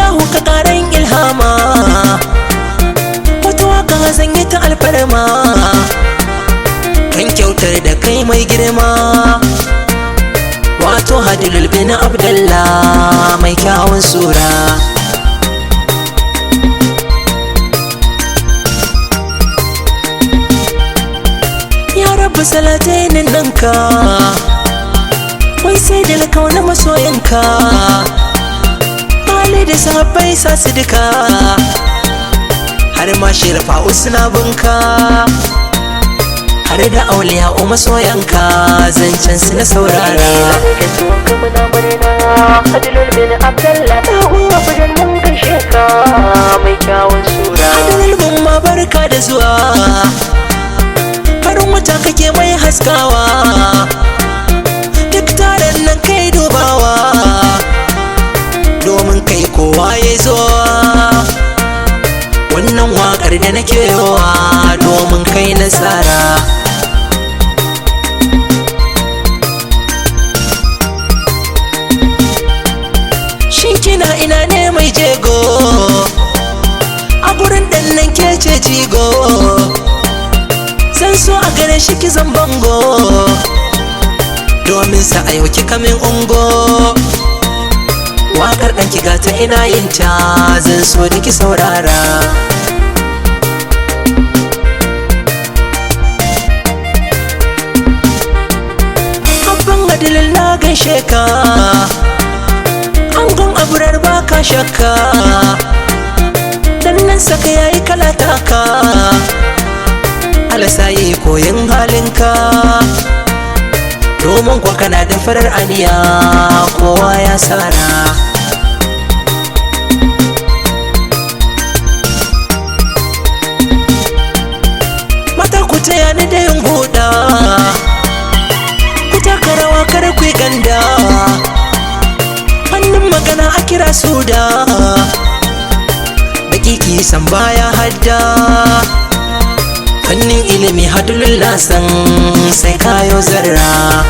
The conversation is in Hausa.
Allahu ka ƙaran ilhama, wata waka zan yi ta alfarma kan kyautar da kai mai girma. Wato Hadilul bin Abdallah mai kyawun sura. Ya Rabbi salatainin nanka, wai sai da kauna masoyanka, Ali da sahabbai sa su duka, har ma shirfa usna bunka, har da auliya o masoyanka zancen su na saurara. Hadilul bin Abdallah ta huwa fudan mun gaishe ka mai kyawun sura. Hadilul bin ma barka da zuwa, farin wata kake mai haskawa, duk taron nan kai dubawa, domin kai kowa ya zo. Wannan waƙar da nake yawa domin kai nasara. Shin kina ina ne mai jego, a gurin ɗan nan ke ce jigo, zan so a gare shi ki zan bango, domin sa a yau kika min ungo. Waƙar ɗan ki gata ina yin ta, zan so da ki saurara. Abban Hadilul na gaishe ka, angon aburar baka shakka, dan nan saka yayi kala taka, alasa yi koyin halinka, domin kwa kana da farar aniya kowa ya sara. Mata ku taya ni da yin huda, ku taka rawa kada ku yi ganda, hannun magana a kira su da dakiki san baya hadda. Fannin ilimi Hadilul na san sai kayo zarra.